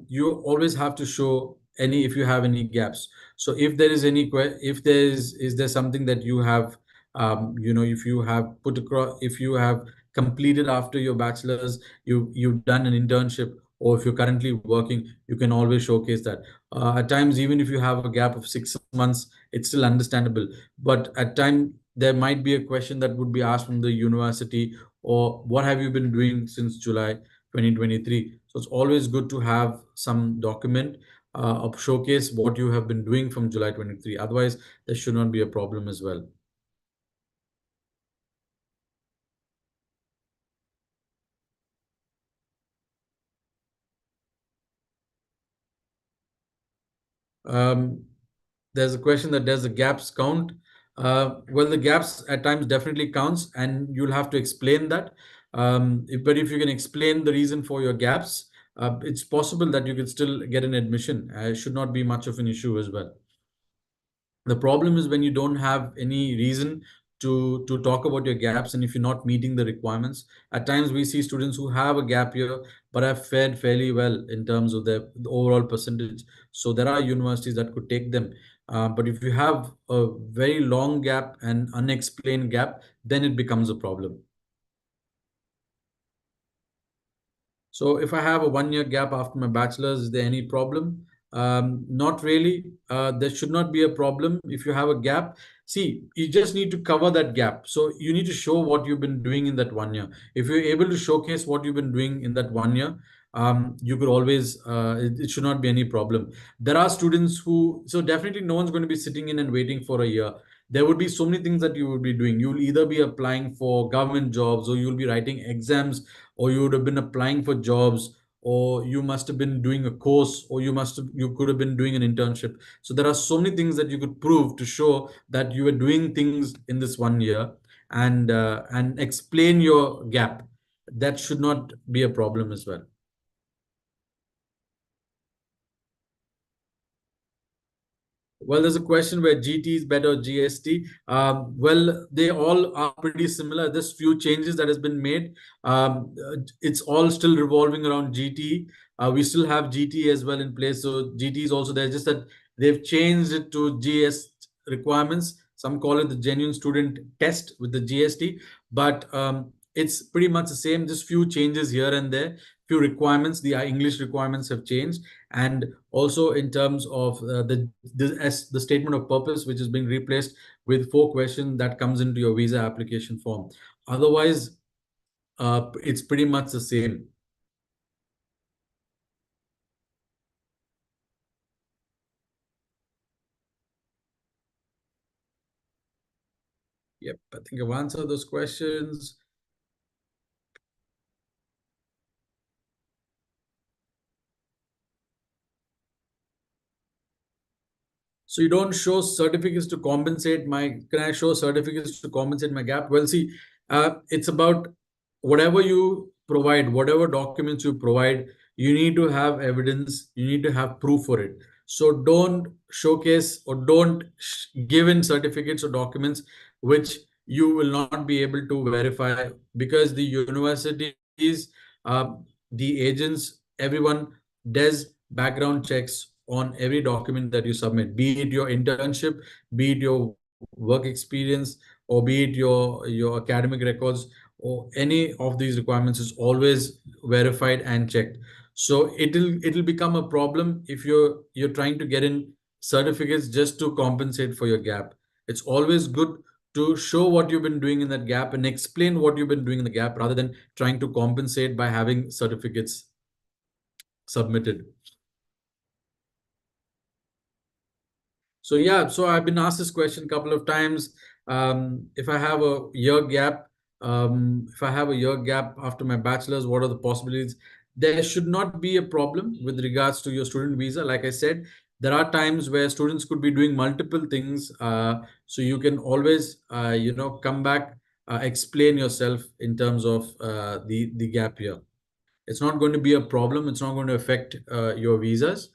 you always have to show any, if you have any gaps. So if there is any if there is there something that you have, if you have put across, if you have completed after your bachelor's, you've done an internship, or if you're currently working, you can always showcase that. At times, even if you have a gap of 6 months, it's still understandable. But at time there might be a question that would be asked from the university, or what have you been doing since July 2023. So it's always good to have some document of showcase what you have been doing from July 23. Otherwise, there should not be a problem as well. Um, there's a question that does the gaps count? Well, the gaps at times definitely counts, and you'll have to explain that. But if you can explain the reason for your gaps, it's possible that you can still get an admission. Should not be much of an issue as well. The problem is when you don't have any reason to talk about your gaps, and if you're not meeting the requirements. At times we see students who have a gap year but have fared fairly well in terms of the overall percentage. So there are universities that could take them. But if you have a very long gap and unexplained gap, then it becomes a problem. So if I have a 1 year gap after my bachelor's, is there any problem? Not really. There should not be a problem if you have a gap. See, you just need to cover that gap. So you need to show what you've been doing in that 1 year. If you're able to showcase what you've been doing in that 1 year, you could always, it should not be any problem. There are students who, so definitely no one's going to be sitting in and waiting for a year. There would be so many things that you would be doing. You'll either be applying for government jobs, or you'll be writing exams, or you would have been applying for jobs, or you must have been doing a course, or you could have been doing an internship. So there are so many things that you could prove to show that you were doing things in this 1 year, and explain your gap. That should not be a problem as well. Well, there's a question where GT is better or GST. Well, they all are pretty similar. There's few changes that has been made. It's all still revolving around GT. We still have GT as well in place. So GT is also there. Just that they've changed it to GS requirements. Some call it the genuine student test with the GST, but it's pretty much the same. Just few changes here and there. Few requirements. The English requirements have changed, and also in terms of the statement of purpose, which is being replaced with 4 questions that comes into your visa application form. Otherwise, it's pretty much the same. Yep, I think I've answered those questions. So you don't show certificates to compensate my, can I show certificates to compensate my gap? Well, see, it's about whatever you provide, whatever documents you provide, you need to have evidence, you need to have proof for it. So don't showcase or don't give in certificates or documents which you will not be able to verify, because the universities, uh, the agents, everyone does background checks on every document that you submit, be it your internship, be it your work experience, or be it your academic records, or any of these requirements is always verified and checked. So it'll become a problem if you're trying to get in certificates just to compensate for your gap. It's always good to show what you've been doing in that gap and explain what you've been doing in the gap, rather than trying to compensate by having certificates submitted. So yeah, so I've been asked this question a couple of times. If I have a year gap, if I have a year gap after my bachelor's, what are the possibilities? There should not be a problem with regards to your student visa. Like I said, there are times where students could be doing multiple things. So you can always, come back, explain yourself in terms of the gap year. It's not going to be a problem. It's not going to affect your visas.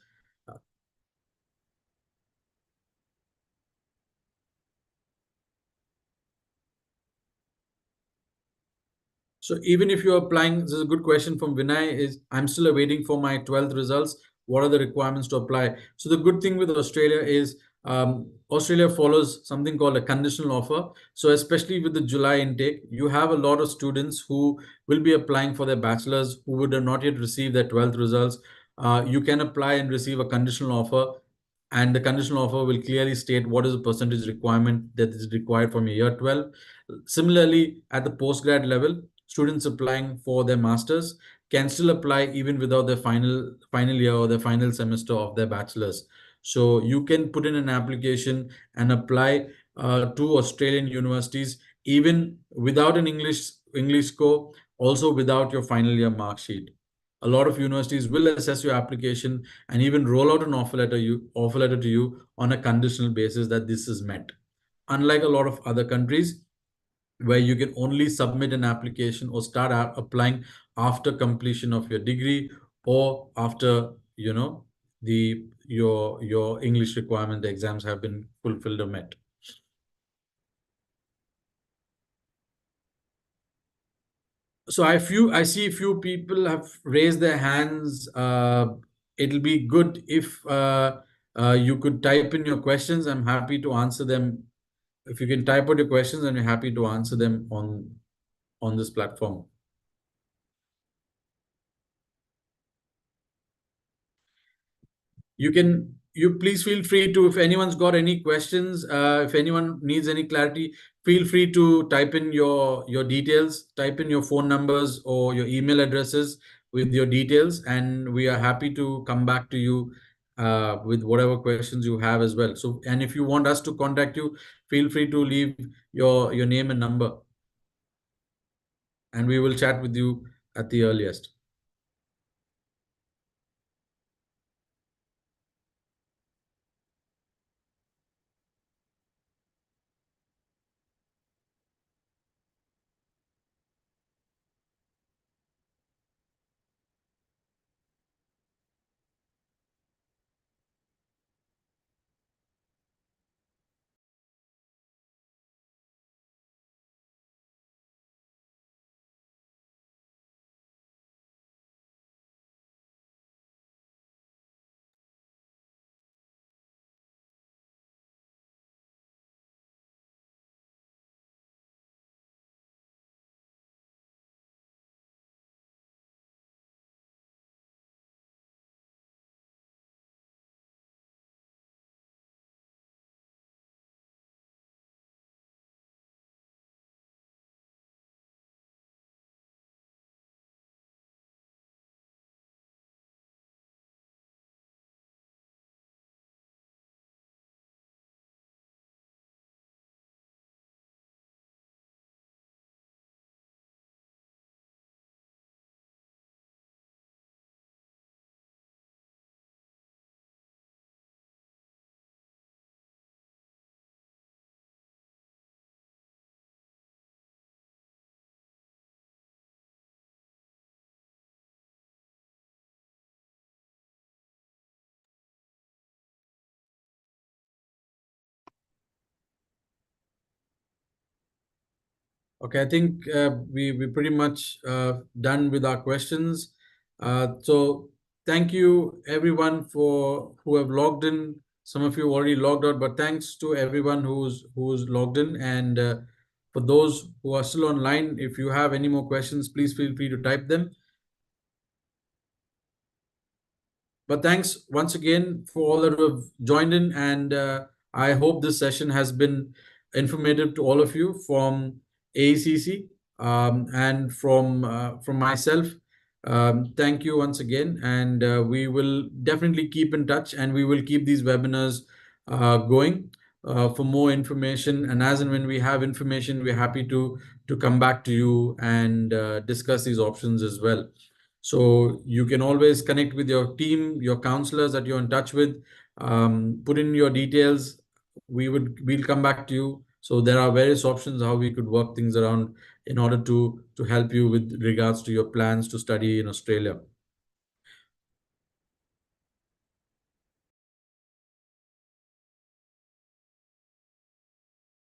So even if you're applying, this is a good question from Vinay, is I'm still awaiting for my 12th results. What are the requirements to apply? So the good thing with Australia is Australia follows something called a conditional offer. So especially with the July intake, you have a lot of students who will be applying for their bachelor's who would have not yet received their 12th results. You can apply and receive a conditional offer, and the conditional offer will clearly state what is the percentage requirement that is required from year 12. Similarly, at the postgrad level, students applying for their masters can still apply even without their final year or their final semester of their bachelor's. So you can put in an application and apply to Australian universities even without an English score, also without your final year mark sheet. A lot of universities will assess your application and even roll out an offer letter to you on a conditional basis that this is met. Unlike a lot of other countries, where you can only submit an application or start applying after completion of your degree, or after your English requirement, the exams have been fulfilled or met. So I see a few people have raised their hands. It'll be good if you could type in your questions. I'm happy to answer them. If you can type out your questions, I'm happy to answer them on this platform. You please feel free to, if anyone's got any questions, if anyone needs any clarity, feel free to type in your details, type in your phone numbers or your email addresses with your details, and we are happy to come back to you with whatever questions you have as well. So, and if you want us to contact you, feel free to leave your name and number, and we will chat with you at the earliest. Okay, I think we pretty much done with our questions. So thank you everyone for who have logged in Some of you already logged out, but thanks to everyone who's logged in. And for those who are still online, if you have any more questions, please feel free to type them. But thanks once again for all that have joined in, and I hope this session has been informative to all of you from AECC, and from myself. Thank you once again, and we will definitely keep in touch, and we will keep these webinars going for more information. And as and when we have information, we're happy to come back to you and discuss these options as well. So you can always connect with your team, your counselors that you're in touch with. Put in your details. We'll come back to you. So there are various options how we could work things around in order to help you with regards to your plans to study in Australia.